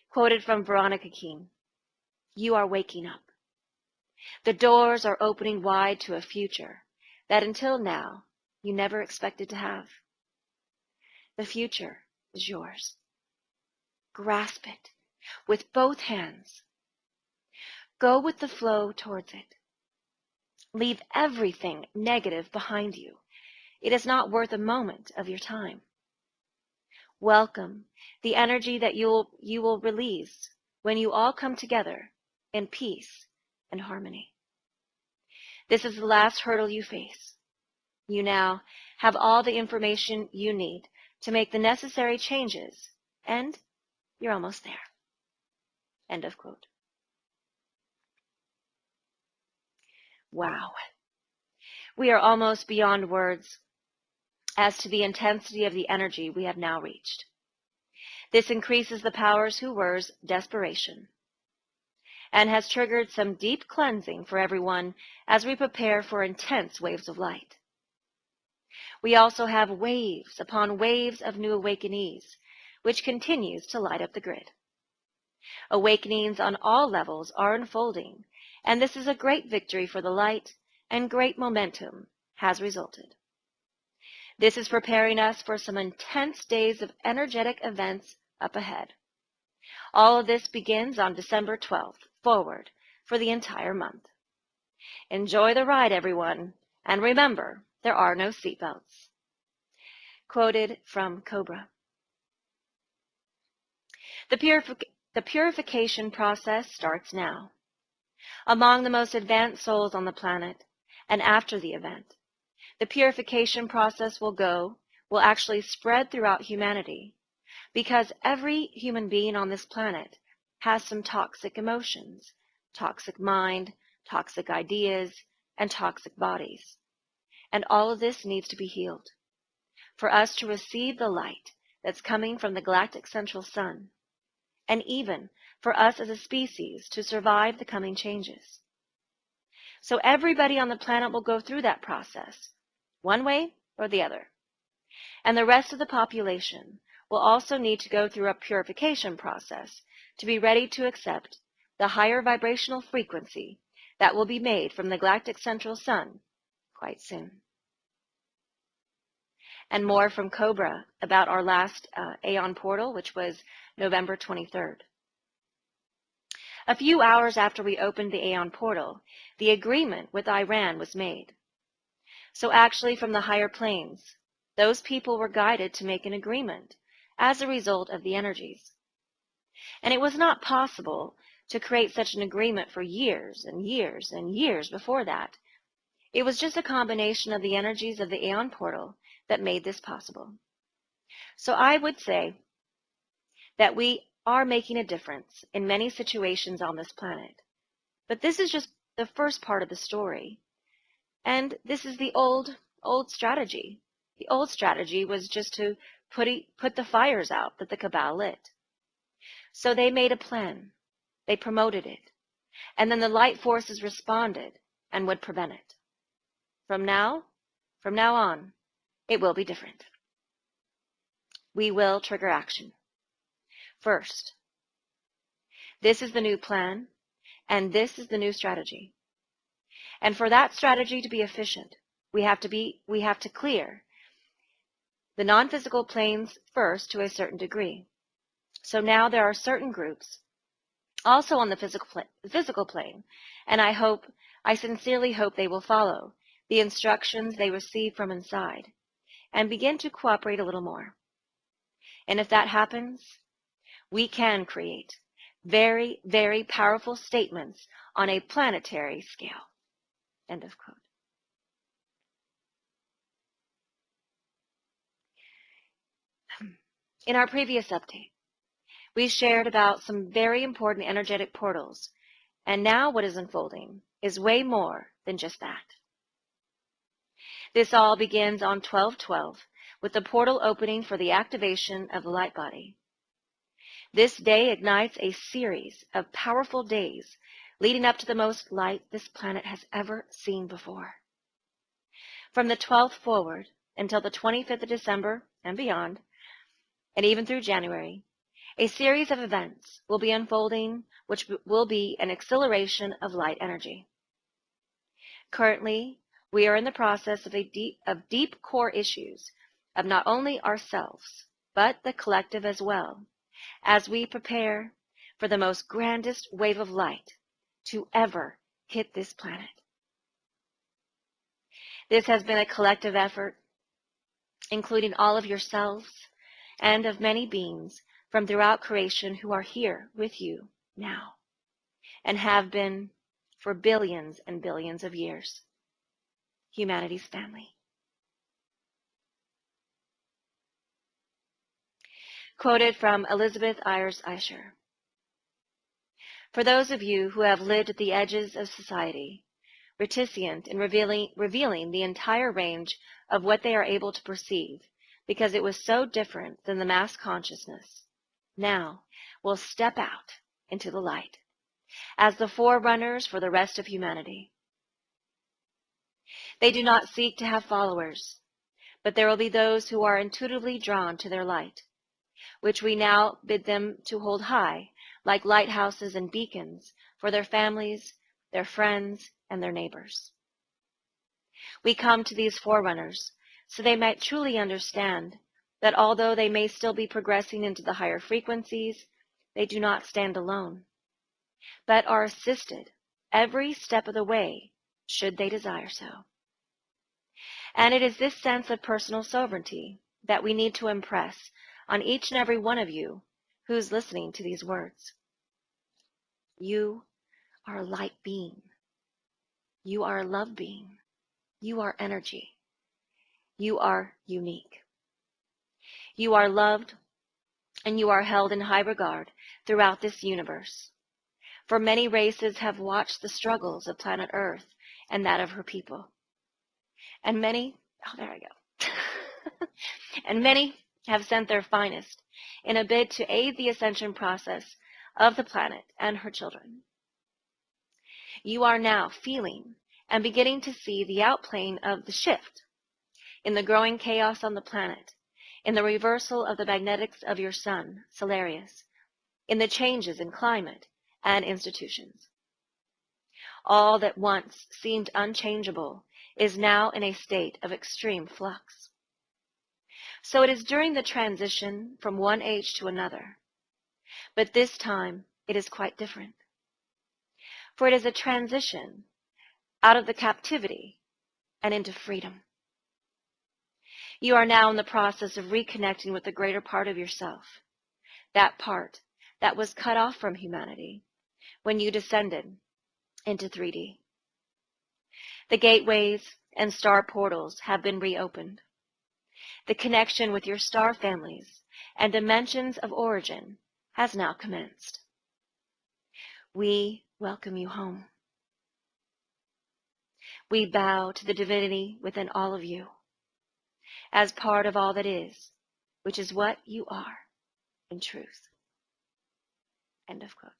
Quoted from Veronica Keene, "You are waking up. The doors are opening wide to a future that until now you never expected to have. The future is yours. Grasp it with both hands. Go with the flow towards it. Leave everything negative behind you. It is not worth a moment of your time. Welcome the energy that you will release when you all come together in peace and harmony. This is the last hurdle you face. You now have all the information you need to make the necessary changes, and you're almost there." End of quote. Wow. We are almost beyond words as to the intensity of the energy we have now reached. This increases the powers who were's desperation and has triggered some deep cleansing for everyone as we prepare for intense waves of light. We also have waves upon waves of new awakenees, which continues to light up the grid. Awakenings on all levels are unfolding, and this is a great victory for the light, and great momentum has resulted. This is preparing us for some intense days of energetic events up ahead. All of this begins on December 12th, forward for the entire month. Enjoy the ride, everyone, and remember, there are no seatbelts. Quoted from Cobra. The purification process starts now. Among the most advanced souls on the planet, and after the event, the purification process will actually spread throughout humanity, because every human being on this planet has some toxic emotions, toxic mind, toxic ideas, and toxic bodies. And all of this needs to be healed for us to receive the light that's coming from the galactic central sun, and even for us as a species to survive the coming changes. So everybody on the planet will go through that process, one way or the other. And the rest of the population will also need to go through a purification process to be ready to accept the higher vibrational frequency that will be made from the galactic central sun quite soon. And more from Cobra about our last Aeon portal, which was November 23rd. A few hours after we opened the Aeon portal, the agreement with Iran was made. So actually from the higher planes, those people were guided to make an agreement as a result of the energies. And it was not possible to create such an agreement for years and years and years before that. It was just a combination of the energies of the Aeon portal that made this possible. So I would say that we are making a difference in many situations on this planet. But this is just the first part of the story. And this is the old strategy. The old strategy was just to put the fires out that the Cabal lit. So they made a plan. They promoted it. And then the light forces responded and would prevent it. From now on, it will be different. We will trigger action. First, this is the new plan, and this is the new strategy. And for that strategy to be efficient, we have to clear the non-physical planes first to a certain degree. So now there are certain groups also on the physical plane, and I sincerely hope they will follow the instructions they receive from inside and begin to cooperate a little more. And if that happens, we can create very, very powerful statements on a planetary scale. End of quote. In our previous update, we shared about some very important energetic portals, and now what is unfolding is way more than just that. This all begins on 12/12 with the portal opening for the activation of the light body. This day ignites a series of powerful days leading up to the most light this planet has ever seen before. From the 12th forward until the 25th of December and beyond, and even through January, A series of events will be unfolding, which will be an acceleration of light energy. Currently, we are in the process of deep core issues of not only ourselves, but the collective as well, as we prepare for the most grandest wave of light to ever hit this planet. This has been a collective effort, including all of yourselves and of many beings from throughout creation who are here with you now and have been for billions and billions of years. Humanity's family. Quoted from Elizabeth Ayres Aisher. For those of you who have lived at the edges of society, reticent in revealing the entire range of what they are able to perceive, because it was so different than the mass consciousness, now will step out into the light as the forerunners for the rest of humanity. They do not seek to have followers, but there will be those who are intuitively drawn to their light, which we now bid them to hold high like lighthouses and beacons for their families, their friends, and their neighbors. We come to these forerunners so they might truly understand that although they may still be progressing into the higher frequencies, they do not stand alone, but are assisted every step of the way should they desire so. And it is this sense of personal sovereignty that we need to impress on each and every one of you who's listening to these words. You are a light being. You are a love being. You are energy. You are unique. You are loved and you are held in high regard throughout this universe. For many races have watched the struggles of planet Earth and that of her people. And many, and many have sent their finest in a bid to aid the ascension process of the planet and her children. You are now feeling and beginning to see the outplaying of the shift in the growing chaos on the planet, in the reversal of the magnetics of your sun, Solarius, in the changes in climate and institutions. All that once seemed unchangeable is now in a state of extreme flux. So it is during the transition from one age to another, but this time it is quite different. For it is a transition out of the captivity and into freedom. You are now in the process of reconnecting with the greater part of yourself, that part that was cut off from humanity when you descended into 3D. The gateways and star portals have been reopened. The connection with your star families and dimensions of origin has now commenced. We welcome you home. We bow to the divinity within all of you, as part of all that is, which is what you are in truth. End of quote.